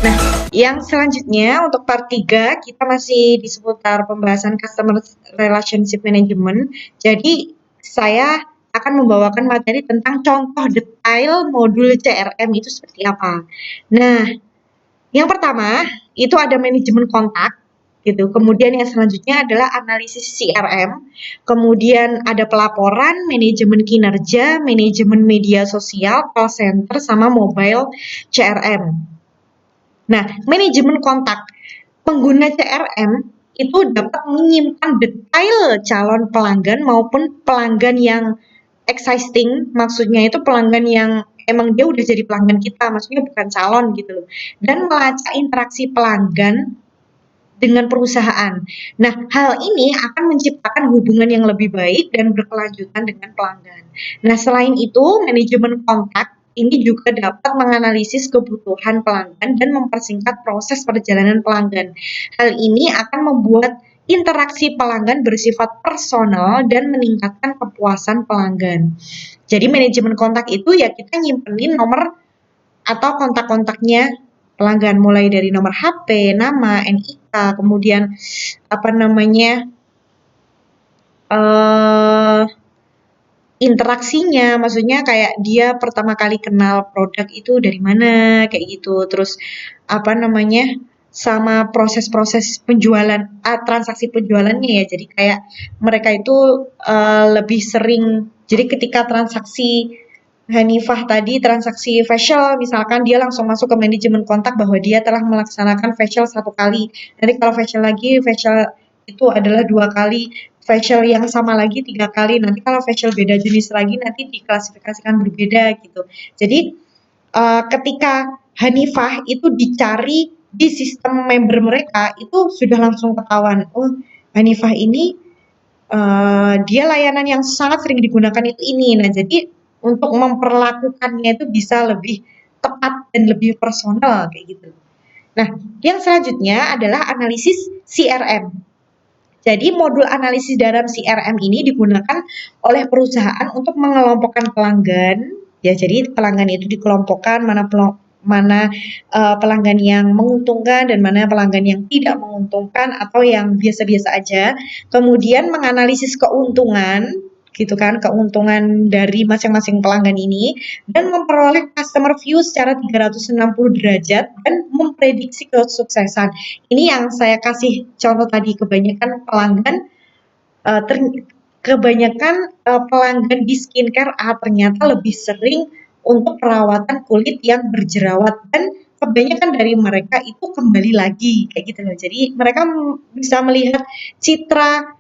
Nah, yang selanjutnya untuk part 3 kita masih di seputar pembahasan Customer Relationship Management. Jadi, saya akan membawakan materi tentang contoh detail modul CRM itu seperti apa. Nah, yang pertama itu ada manajemen kontak gitu. Kemudian yang selanjutnya adalah analisis CRM. Kemudian ada pelaporan, manajemen kinerja, manajemen media sosial, call center, sama mobile CRM. Nah, manajemen kontak. Pengguna CRM itu dapat menyimpan detail calon pelanggan maupun pelanggan yang existing, maksudnya itu pelanggan yang emang dia udah jadi pelanggan kita, maksudnya bukan calon gitu loh. Dan melacak interaksi pelanggan dengan perusahaan. Nah, hal ini akan menciptakan hubungan yang lebih baik dan berkelanjutan dengan pelanggan. Nah, selain itu, manajemen kontak ini juga dapat menganalisis kebutuhan pelanggan dan mempersingkat proses perjalanan pelanggan. Hal ini akan membuat interaksi pelanggan bersifat personal dan meningkatkan kepuasan pelanggan. Jadi manajemen kontak itu ya kita nyimpenin nomor atau kontak-kontaknya pelanggan mulai dari nomor HP, nama, NIK, kemudian apa namanya interaksinya, maksudnya kayak dia pertama kali kenal produk itu dari mana, kayak gitu. Terus apa namanya sama proses-proses penjualan, transaksi penjualannya ya. Jadi kayak mereka itu lebih sering. Jadi ketika transaksi Hanifah tadi transaksi facial, misalkan dia langsung masuk ke manajemen kontak bahwa dia telah melaksanakan facial 1 kali. Nanti kalau facial lagi, facial itu adalah 2 kali, facial yang sama lagi 3 kali. Nanti kalau facial beda jenis lagi nanti diklasifikasikan berbeda gitu. Jadi ketika Hanifah itu dicari di sistem member mereka itu sudah langsung ketahuan. Oh, Hanifah ini dia layanan yang sangat sering digunakan itu ini. Nah, jadi untuk memperlakukannya itu bisa lebih tepat dan lebih personal kayak gitu. Nah, yang selanjutnya adalah analisis CRM. Jadi modul analisis dalam CRM ini digunakan oleh perusahaan untuk mengelompokkan pelanggan. Ya, jadi pelanggan itu dikelompokkan mana pelanggan yang menguntungkan dan mana pelanggan yang tidak menguntungkan atau yang biasa-biasa aja. Kemudian menganalisis keuntungan gitu kan, keuntungan dari masing-masing pelanggan ini dan memperoleh customer view secara 360 derajat dan memprediksi kesuksesan. Ini yang saya kasih contoh tadi, kebanyakan pelanggan pelanggan di skincare ternyata lebih sering untuk perawatan kulit yang berjerawat dan kebanyakan dari mereka itu kembali lagi kayak gitu loh. Jadi mereka bisa melihat citra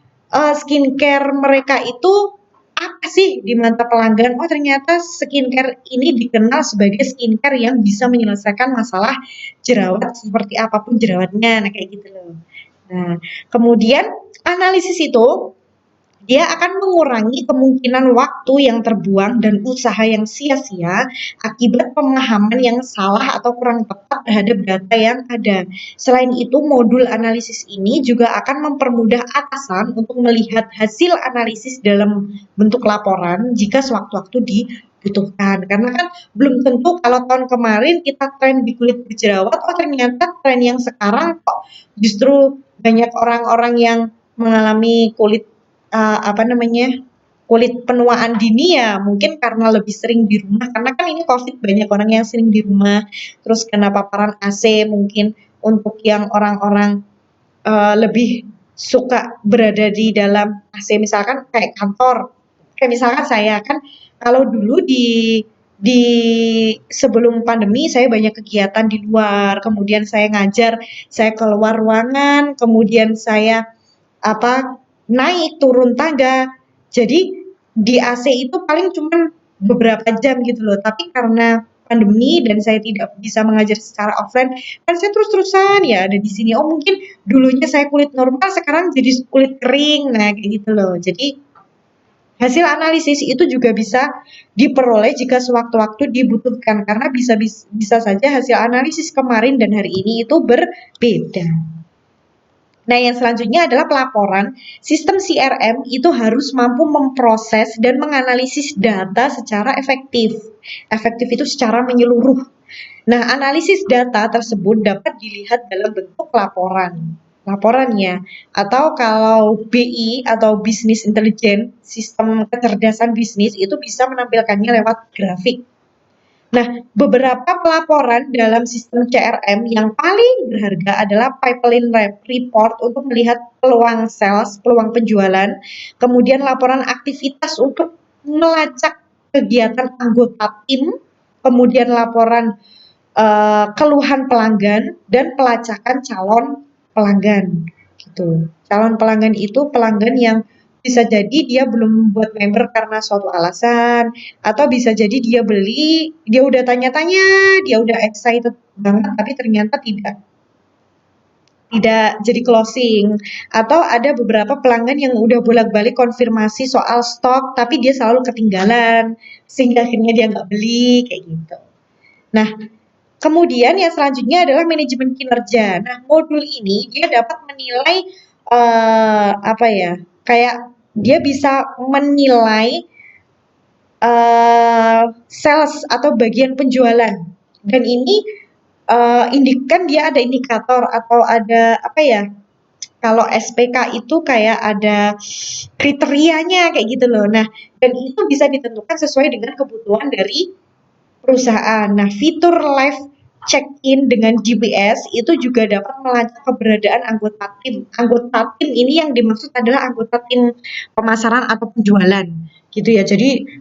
skincare mereka itu apa sih di mata pelanggan. Oh, ternyata skincare ini dikenal sebagai skincare yang bisa menyelesaikan masalah jerawat seperti apapun jerawatnya. Nah, kayak gitu loh. Nah, kemudian analisis itu dia akan mengurangi kemungkinan waktu yang terbuang dan usaha yang sia-sia akibat pemahaman yang salah atau kurang tepat terhadap data yang ada. Selain itu, modul analisis ini juga akan mempermudah atasan untuk melihat hasil analisis dalam bentuk laporan jika sewaktu-waktu dibutuhkan. Karena kan belum tentu kalau tahun kemarin kita tren di kulit berjerawat, oh ternyata tren yang sekarang kok justru banyak orang-orang yang mengalami kulit penuaan dini ya mungkin karena lebih sering di rumah karena kan ini COVID banyak orang yang sering di rumah terus kena paparan AC mungkin untuk yang orang-orang lebih suka berada di dalam AC misalkan kayak kantor kayak misalkan saya kan kalau dulu di sebelum pandemi saya banyak kegiatan di luar kemudian saya ngajar saya keluar ruangan kemudian saya apa naik turun tangga jadi di AC itu paling cuma beberapa jam gitu loh. Tapi karena pandemi dan saya tidak bisa mengajar secara offline, kan saya terus-terusan ya ada di sini. Oh mungkin dulunya saya kulit normal, sekarang jadi kulit kering. Nah kayak gitu loh. Jadi hasil analisis itu juga bisa diperoleh jika sewaktu-waktu dibutuhkan karena bisa saja hasil analisis kemarin dan hari ini itu berbeda. Nah, yang selanjutnya adalah pelaporan. Sistem CRM itu harus mampu memproses dan menganalisis data secara efektif. Efektif itu secara menyeluruh. Nah, analisis data tersebut dapat dilihat dalam bentuk laporannya, atau kalau BI atau Business Intelligence, sistem kecerdasan bisnis itu bisa menampilkannya lewat grafik. Nah, beberapa pelaporan dalam sistem CRM yang paling berharga adalah pipeline report untuk melihat peluang sales, peluang penjualan, kemudian laporan aktivitas untuk melacak kegiatan anggota tim, kemudian laporan keluhan pelanggan dan pelacakan calon pelanggan gitu. Calon pelanggan itu pelanggan yang bisa jadi dia belum buat member karena suatu alasan, atau bisa jadi dia beli, dia udah tanya-tanya, dia udah excited banget tapi ternyata tidak jadi closing, atau ada beberapa pelanggan yang udah bolak-balik konfirmasi soal stok tapi dia selalu ketinggalan sehingga akhirnya dia nggak beli kayak gitu. Nah, kemudian yang selanjutnya adalah manajemen kinerja. Nah, modul ini dia dapat menilai apa ya? Kayak dia bisa menilai sales atau bagian penjualan. Dan ini kan dia ada indikator atau ada apa ya? Kalau SPK itu kayak ada kriterianya kayak gitu loh. Nah, dan itu bisa ditentukan sesuai dengan kebutuhan dari perusahaan. Nah, fitur live check-in dengan GPS itu juga dapat melacak keberadaan anggota tim. Anggota tim ini yang dimaksud adalah anggota tim pemasaran atau penjualan, gitu ya. Jadi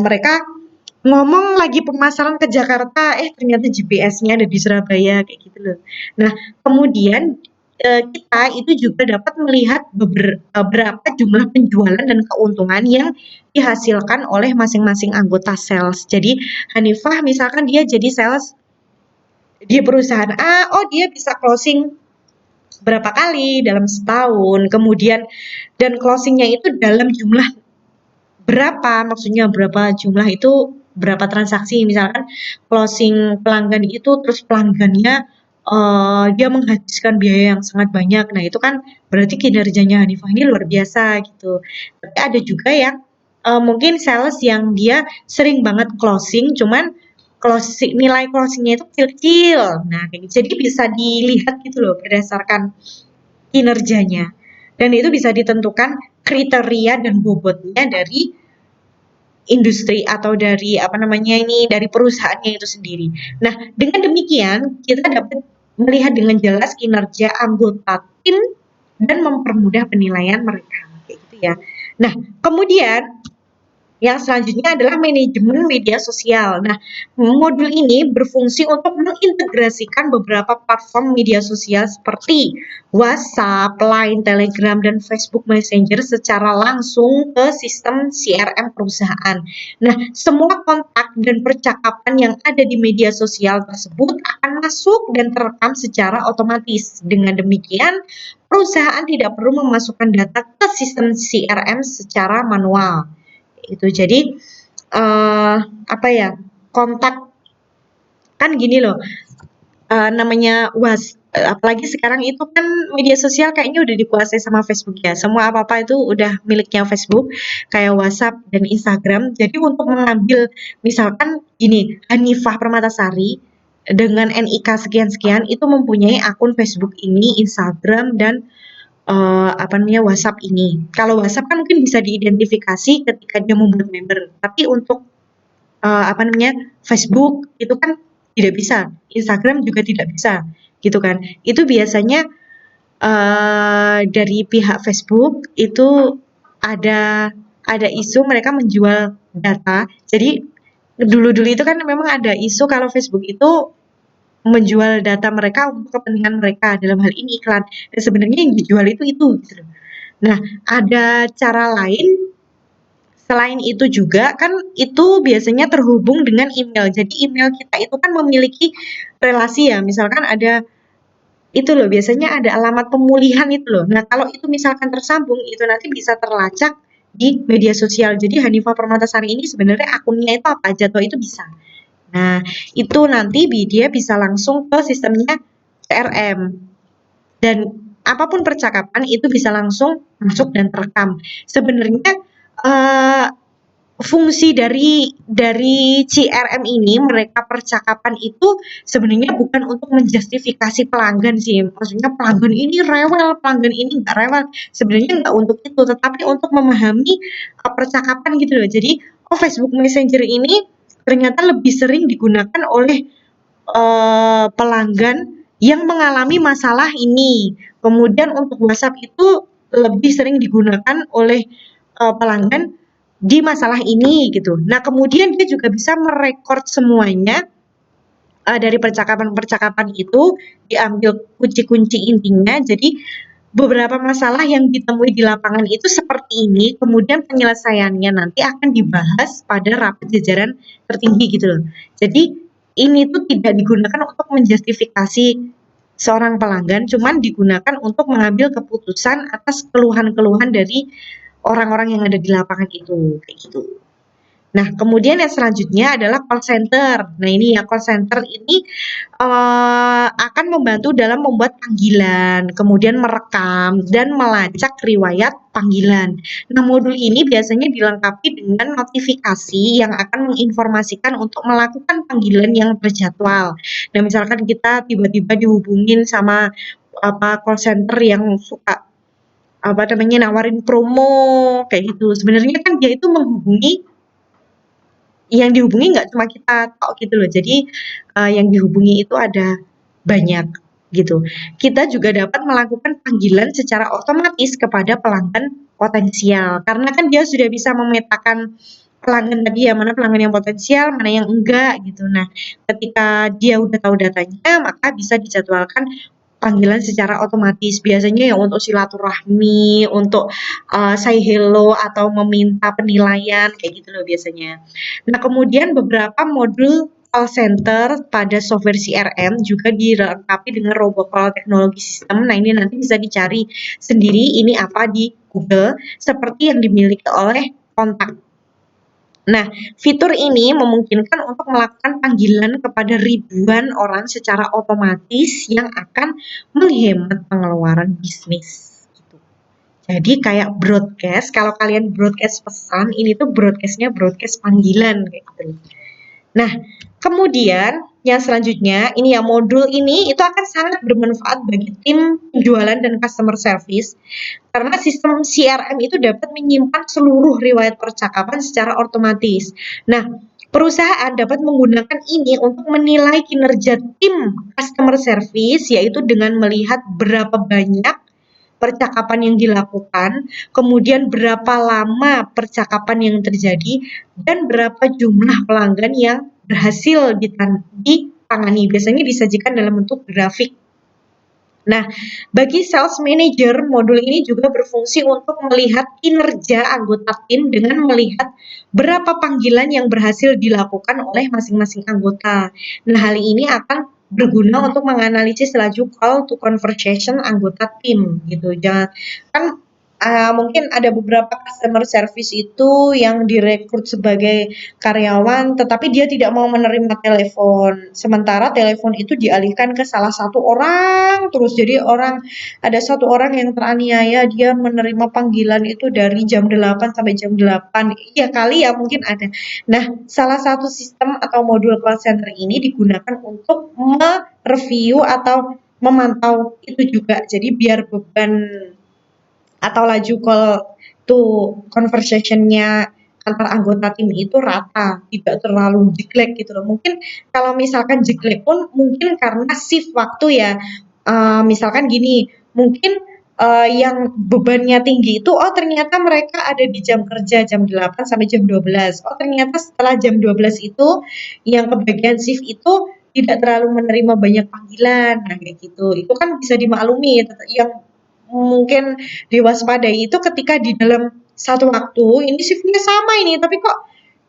mereka ngomong lagi pemasaran ke Jakarta, ternyata GPS-nya ada di Surabaya kayak gitu loh. Nah, kemudian kita itu juga dapat melihat berapa jumlah penjualan dan keuntungan yang dihasilkan oleh masing-masing anggota sales. Jadi Hanifah misalkan dia jadi sales di perusahaan A, oh dia bisa closing berapa kali dalam setahun, kemudian dan closingnya itu dalam jumlah berapa, maksudnya berapa jumlah itu berapa transaksi, misalkan closing pelanggan itu terus pelanggannya dia menghabiskan biaya yang sangat banyak. Nah, itu kan berarti kinerjanya Hanifah ini luar biasa gitu. Tapi ada juga yang mungkin sales yang dia sering banget closing, cuman nilai closingnya itu kecil-kecil. Nah, kayak gitu. Jadi bisa dilihat gitu loh berdasarkan kinerjanya. Dan itu bisa ditentukan kriteria dan bobotnya dari industri atau dari apa namanya ini dari perusahaannya itu sendiri. Nah, dengan demikian kita dapat melihat dengan jelas kinerja anggota tim dan mempermudah penilaian mereka kayak gitu ya. Nah, kemudian yang selanjutnya adalah manajemen media sosial. Nah, modul ini berfungsi untuk mengintegrasikan beberapa platform media sosial seperti WhatsApp, Line, Telegram, dan Facebook Messenger secara langsung ke sistem CRM perusahaan. Nah, semua kontak dan percakapan yang ada di media sosial tersebut akan masuk dan terekam secara otomatis. Dengan demikian, perusahaan tidak perlu memasukkan data ke sistem CRM secara manual itu. Jadi apa ya, kontak kan gini loh, namanya apalagi sekarang itu kan media sosial kayaknya udah dikuasai sama Facebook ya. Semua apa-apa itu udah miliknya Facebook, kayak WhatsApp dan Instagram. Jadi untuk mengambil misalkan gini, Hanifah Permatasari dengan NIK sekian-sekian itu mempunyai akun Facebook ini, Instagram dan apa namanya, WhatsApp ini. Kalau WhatsApp kan mungkin bisa diidentifikasi ketika dia membuat member, tapi untuk apa namanya, Facebook itu kan tidak bisa, Instagram juga tidak bisa, gitu kan. Itu biasanya dari pihak Facebook itu ada isu mereka menjual data. Jadi dulu-dulu itu kan memang ada isu kalau Facebook itu menjual data mereka untuk kepentingan mereka, dalam hal ini iklan. Dan sebenarnya yang dijual itu gitu loh. Nah, ada cara lain selain itu juga kan itu biasanya terhubung dengan email. Jadi email kita itu kan memiliki relasi ya, misalkan ada itu loh, biasanya ada alamat pemulihan itu loh. Nah, kalau itu misalkan tersambung, itu nanti bisa terlacak di media sosial. Jadi Hanifah Permatasari ini sebenarnya akunnya itu apa aja, toh itu bisa. Nah, itu nanti dia bisa langsung ke sistemnya CRM. Dan apapun percakapan itu bisa langsung masuk dan terekam. Sebenarnya fungsi dari CRM ini, mereka percakapan itu sebenarnya bukan untuk menjustifikasi pelanggan sih. Maksudnya pelanggan ini rewel, pelanggan ini nggak rewel. Sebenarnya nggak untuk itu, tetapi untuk memahami percakapan gitu loh. Jadi, oh Facebook Messenger ini ternyata lebih sering digunakan oleh pelanggan yang mengalami masalah ini. Kemudian untuk WhatsApp itu lebih sering digunakan oleh pelanggan di masalah ini gitu. Nah, kemudian dia juga bisa merekord semuanya dari percakapan-percakapan itu, diambil kunci-kunci intinya. Jadi beberapa masalah yang ditemui di lapangan itu seperti ini, kemudian penyelesaiannya nanti akan dibahas pada rapat jajaran tertinggi gitu loh. Jadi ini tuh tidak digunakan untuk menjustifikasi seorang pelanggan, cuman digunakan untuk mengambil keputusan atas keluhan-keluhan dari orang-orang yang ada di lapangan itu, kayak gitu. Nah, kemudian yang selanjutnya adalah call center. Nah, ini ya call center ini akan membantu dalam membuat panggilan, kemudian merekam dan melacak riwayat panggilan. Nah, modul ini biasanya dilengkapi dengan notifikasi yang akan menginformasikan untuk melakukan panggilan yang terjadwal. Nah, misalkan kita tiba-tiba dihubungin sama call center yang suka nawarin promo kayak gitu. Sebenarnya kan dia itu menghubungi yang dihubungi nggak cuma kita tok gitu loh. Jadi yang dihubungi itu ada banyak gitu. Kita juga dapat melakukan panggilan secara otomatis kepada pelanggan potensial karena kan dia sudah bisa memetakan pelanggan tadi ya, mana pelanggan yang potensial, mana yang enggak gitu. Nah, ketika dia udah tahu datanya, maka bisa dijadwalkan panggilan secara otomatis. Biasanya ya untuk silaturahmi, untuk say hello atau meminta penilaian kayak gitu loh biasanya. Nah, kemudian beberapa modul call center pada software CRM juga dilengkapi dengan robocall teknologi sistem. Nah, ini nanti bisa dicari sendiri ini apa di Google seperti yang dimiliki oleh kontak. Nah, fitur ini memungkinkan untuk melakukan panggilan kepada ribuan orang secara otomatis yang akan menghemat pengeluaran bisnis. Gitu. Jadi kayak broadcast, kalau kalian broadcast pesan, ini tuh broadcastnya broadcast panggilan kayak gitu. Nah, kemudian yang selanjutnya, ini ya modul ini itu akan sangat bermanfaat bagi tim penjualan dan customer service karena sistem CRM itu dapat menyimpan seluruh riwayat percakapan secara otomatis. Nah, perusahaan dapat menggunakan ini untuk menilai kinerja tim customer service yaitu dengan melihat berapa banyak percakapan yang dilakukan, kemudian berapa lama percakapan yang terjadi, dan berapa jumlah pelanggan yang berhasil ditangani. Biasanya disajikan dalam bentuk grafik. Nah, bagi sales manager, modul ini juga berfungsi untuk melihat kinerja anggota tim dengan melihat berapa panggilan yang berhasil dilakukan oleh masing-masing anggota. Nah, hal ini akan berguna untuk menganalisis laju call to conversation anggota tim gitu. Jangan kan mungkin ada beberapa customer service itu yang direkrut sebagai karyawan, tetapi dia tidak mau menerima telepon. Sementara telepon itu dialihkan ke salah satu orang terus. Jadi ada satu orang yang teraniaya, dia menerima panggilan itu dari jam 8 sampai jam 8. Iya kali ya mungkin ada. Nah, salah satu sistem atau modul call center ini digunakan untuk mereview atau memantau itu juga. Jadi biar beban atau laju call to conversation-nya antar anggota tim itu rata, tidak terlalu jeglek gitu loh. Mungkin kalau misalkan jeglek pun mungkin karena shift waktu ya. Misalkan gini, mungkin yang bebannya tinggi itu, oh ternyata mereka ada di jam kerja jam 8 sampai jam 12. Oh ternyata setelah jam 12 itu yang kebagian shift itu tidak terlalu menerima banyak panggilan. Nah kayak gitu. Itu kan bisa dimaklumi yang mungkin diwaspadai itu ketika di dalam satu waktu ini shiftnya sama ini, tapi kok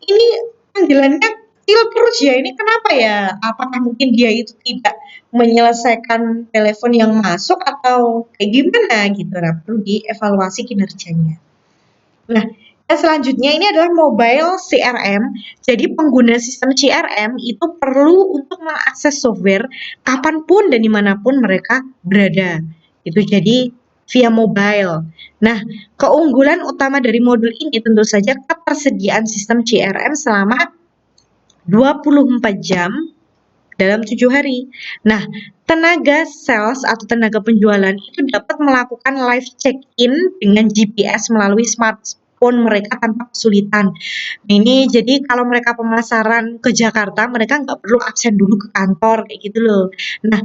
ini panggilannya kecil terus ya, ini kenapa ya? Apakah mungkin dia itu tidak menyelesaikan telepon yang masuk atau kayak gimana gitu. Nah, perlu dievaluasi kinerjanya. Nah, yang selanjutnya ini adalah mobile CRM. Jadi pengguna sistem CRM itu perlu untuk mengakses software kapanpun dan dimanapun mereka berada. Itu jadi via mobile. Nah, keunggulan utama dari modul ini tentu saja ketersediaan sistem CRM selama 24 jam dalam 7 hari. Nah, tenaga sales atau tenaga penjualan itu dapat melakukan live check-in dengan GPS melalui smartphone mereka tanpa kesulitan. Ini jadi kalau mereka pemasaran ke Jakarta, mereka nggak perlu absen dulu ke kantor kayak gitu loh. Nah,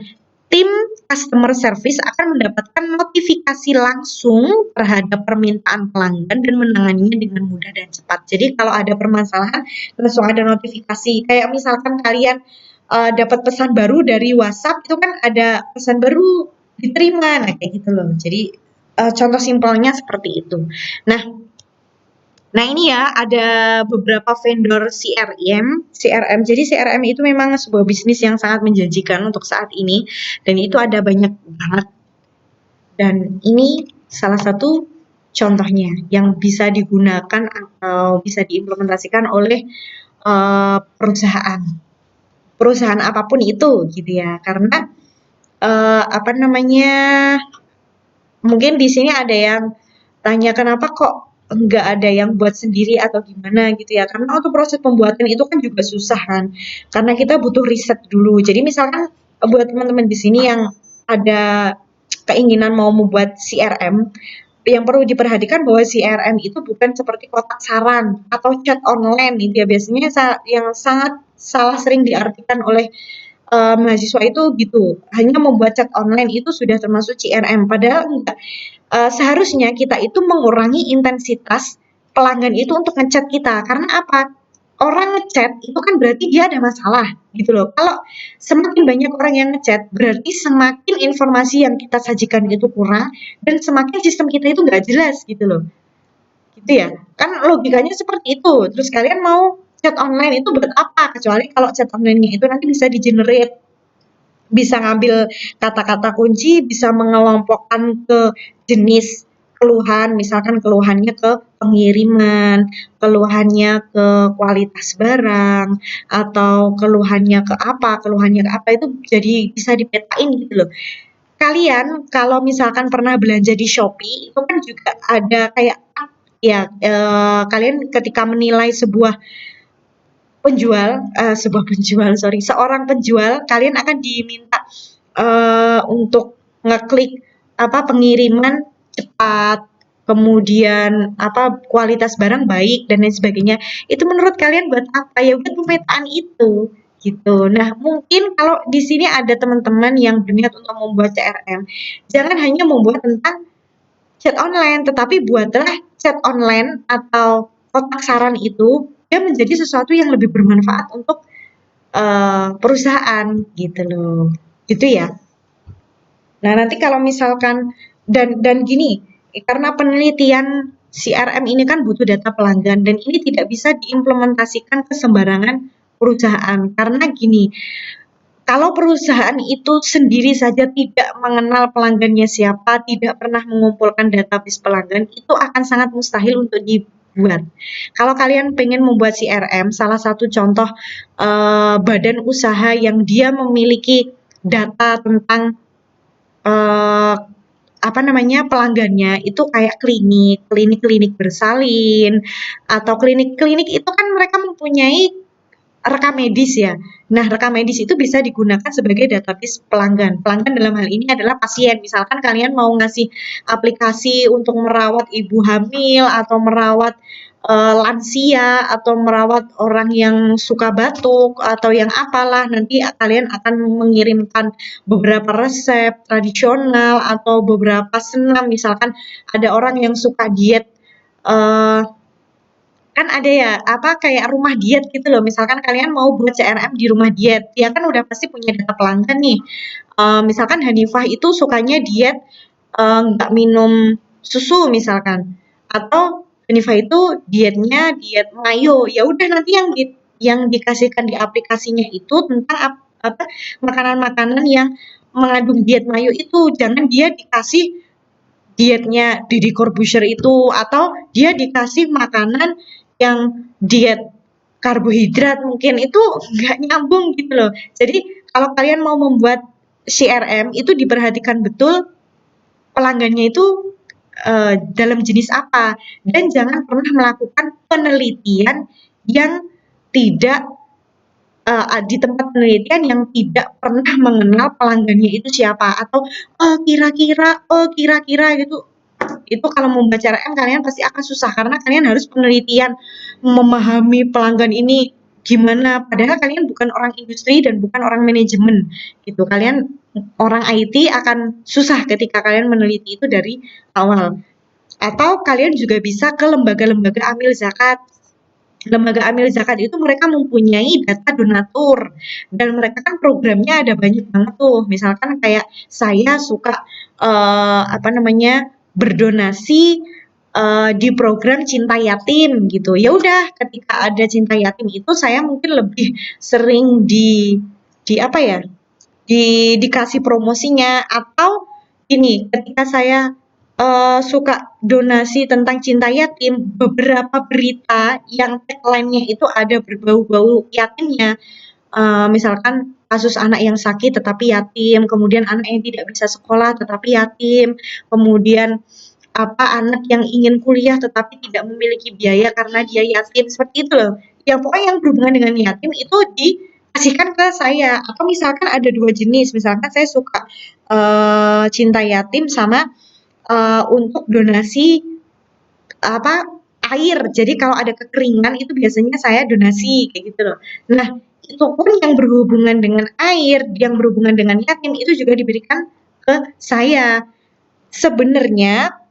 tim customer service akan mendapatkan notifikasi langsung terhadap permintaan pelanggan dan menanganinya dengan mudah dan cepat. Jadi kalau ada permasalahan langsung ada notifikasi. Kayak misalkan kalian dapat pesan baru dari WhatsApp itu kan ada pesan baru diterima, nah kayak gitu loh. Jadi contoh simpelnya seperti itu. Nah, ini ya ada beberapa vendor CRM. Jadi CRM itu memang sebuah bisnis yang sangat menjanjikan untuk saat ini dan itu ada banyak banget. Dan ini salah satu contohnya yang bisa digunakan atau bisa diimplementasikan oleh perusahaan. Perusahaan apapun itu gitu ya. Karena apa namanya? Mungkin di sini ada yang tanya kenapa kok nggak ada yang buat sendiri atau gimana gitu ya. Karena untuk proses pembuatan itu kan juga susah kan. Karena kita butuh riset dulu. Jadi misalkan buat teman-teman di sini yang ada keinginan mau membuat CRM, yang perlu diperhatikan bahwa CRM itu bukan seperti kotak saran atau chat online gitu ya. Biasanya yang sangat salah sering diartikan oleh mahasiswa itu gitu, hanya membuat chat online itu sudah termasuk CRM, padahal enggak. Seharusnya kita itu mengurangi intensitas pelanggan itu untuk ngechat kita, karena apa? Orang ngechat itu kan berarti dia ada masalah gitu loh. Kalau semakin banyak orang yang ngechat, berarti semakin informasi yang kita sajikan itu kurang dan semakin sistem kita itu nggak jelas gitu loh. Gitu ya. Kan logikanya seperti itu. Terus kalian mau chat online itu buat apa? Kecuali kalau chat online-nya itu nanti bisa di-generate, bisa ngambil kata-kata kunci, bisa mengelompokkan ke jenis keluhan, misalkan keluhannya ke pengiriman, keluhannya ke kualitas barang, atau keluhannya ke apa, itu jadi bisa dipetain gitu loh. Kalian kalau misalkan pernah belanja di Shopee, itu kan juga ada kayak ya, kalian ketika menilai sebuah penjual, sorry, seorang penjual, kalian akan diminta untuk ngeklik apa pengiriman cepat, kemudian apa kualitas barang baik dan lain sebagainya. Itu menurut kalian buat apa? Ya buat pemetaan itu gitu. Nah, mungkin kalau di sini ada teman-teman yang berniat untuk membuat CRM, jangan hanya membuat tentang chat online, tetapi buatlah chat online atau kotak saran itu dia menjadi sesuatu yang lebih bermanfaat untuk perusahaan gitu loh. Gitu ya. Nah, nanti kalau misalkan dan gini, karena penelitian CRM ini kan butuh data pelanggan dan ini tidak bisa diimplementasikan ke sembarangan perusahaan. Karena gini, kalau perusahaan itu sendiri saja tidak mengenal pelanggannya siapa, tidak pernah mengumpulkan database pelanggan, itu akan sangat mustahil untuk dibuat. Kalau kalian pengen membuat CRM, salah satu contoh badan usaha yang dia memiliki data tentang eh, apa namanya pelanggannya itu kayak klinik bersalin atau klinik-klinik itu kan mereka mempunyai rekam medis ya. Nah, rekam medis itu bisa digunakan sebagai database pelanggan. Pelanggan dalam hal ini adalah pasien. Misalkan kalian mau ngasih aplikasi untuk merawat ibu hamil atau merawat lansia atau merawat orang yang suka batuk atau yang apalah, nanti kalian akan mengirimkan beberapa resep tradisional atau beberapa senam. Misalkan ada orang yang suka diet eh, kan ada ya apa kayak rumah diet gitu loh, misalkan kalian mau buat CRM di rumah diet ya kan udah pasti punya data pelanggan nih. Misalkan Hanifah itu sukanya diet nggak minum susu misalkan, atau Hanifah itu dietnya diet mayo, ya udah nanti yang dikasihkan di aplikasinya itu tentang apa makanan-makanan yang mengandung diet mayo itu, jangan dia dikasih dietnya Deddy Corbuzier itu atau dia dikasih makanan yang diet karbohidrat, mungkin itu nggak nyambung gitu loh. Jadi kalau kalian mau membuat CRM itu diperhatikan betul pelanggannya itu dalam jenis apa, dan jangan pernah melakukan penelitian yang tidak di tempat penelitian yang tidak pernah mengenal pelanggannya itu siapa, atau kira-kira gitu. Itu kalau mau membaca RM kalian pasti akan susah karena kalian harus penelitian memahami pelanggan ini gimana, padahal kalian bukan orang industri dan bukan orang manajemen gitu. Kalian orang IT akan susah ketika kalian meneliti itu dari awal. Atau kalian juga bisa ke lembaga-lembaga amil zakat. Lembaga amil zakat itu mereka mempunyai data donatur dan mereka kan programnya ada banyak banget tuh. Misalkan kayak saya suka apa namanya, berdonasi di program Cinta Yatim gitu. Ya udah, ketika ada Cinta Yatim itu saya mungkin lebih sering di apa ya? Dikasih promosinya, atau ini ketika saya suka donasi tentang cinta yatim, beberapa berita yang tagline-nya itu ada berbau-bau yatimnya, misalkan kasus anak yang sakit tetapi yatim, kemudian anak yang tidak bisa sekolah tetapi yatim, kemudian apa, anak yang ingin kuliah tetapi tidak memiliki biaya karena dia yatim, seperti itu loh. Ya pokoknya yang berhubungan dengan yatim itu dikasihkan ke saya. Atau misalkan ada 2 jenis, misalkan saya suka cinta yatim sama untuk donasi apa, air. Jadi kalau ada kekeringan itu biasanya saya donasi kayak gitu loh. Nah, itu pun yang berhubungan dengan air, yang berhubungan dengan yatim itu juga diberikan ke saya. Sebenarnya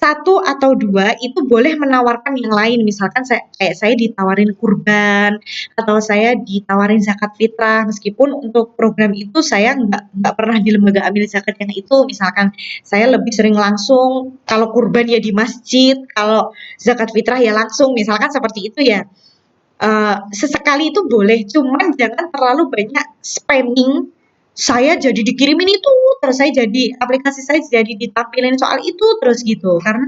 satu atau dua itu boleh menawarkan yang lain, misalkan kayak saya ditawarin kurban atau saya ditawarin zakat fitrah, meskipun untuk program itu saya nggak pernah di lembaga amil zakat yang itu, misalkan saya lebih sering langsung, kalau kurban ya di masjid, kalau zakat fitrah ya langsung, misalkan seperti itu ya. Sesekali itu boleh, cuman jangan terlalu banyak spamming. Saya jadi dikirimin itu, terus saya jadi aplikasi saya jadi ditampilin soal itu terus gitu. Karena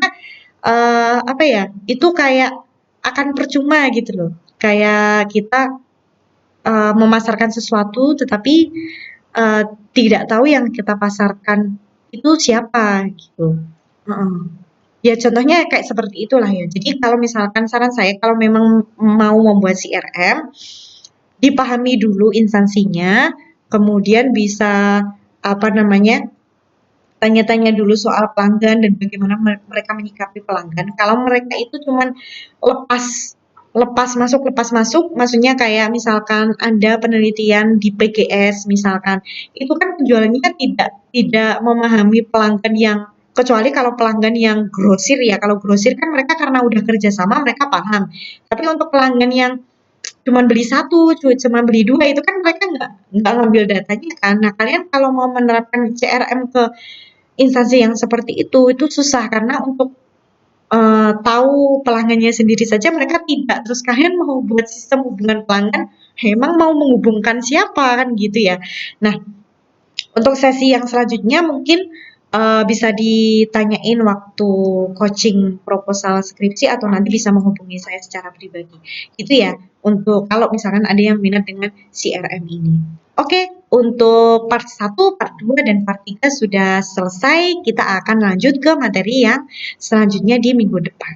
apa ya? Itu kayak akan percuma gitu loh. Kayak kita memasarkan sesuatu tetapi uh, tidak tahu yang kita pasarkan itu siapa gitu. Heeh. Ya contohnya kayak seperti itulah ya. Jadi kalau misalkan saran saya kalau memang mau membuat CRM, dipahami dulu instansinya, kemudian bisa apa namanya, tanya-tanya dulu soal pelanggan dan bagaimana mereka menyikapi pelanggan. Kalau mereka itu cuman lepas lepas masuk, maksudnya kayak misalkan Anda penelitian di PGS misalkan, itu kan penjualannya kan tidak memahami pelanggan yang, kecuali kalau pelanggan yang grosir ya, kalau grosir kan mereka karena udah kerja sama mereka paham. Tapi untuk pelanggan yang cuman beli satu, cuman beli dua, itu kan mereka nggak ngambil datanya kan. Nah, kalian kalau mau menerapkan CRM ke instansi yang seperti itu susah karena untuk tahu pelanggannya sendiri saja mereka tidak. Terus kalian mau buat sistem hubungan pelanggan, emang mau menghubungkan siapa kan gitu ya. Nah, untuk sesi yang selanjutnya mungkin bisa ditanyain waktu coaching proposal skripsi atau nanti bisa menghubungi saya secara pribadi. Gitu ya, untuk kalau misalkan ada yang minat dengan CRM ini. Oke, untuk part 1, part 2, dan part 3 sudah selesai. Kita akan lanjut ke materi yang selanjutnya di minggu depan.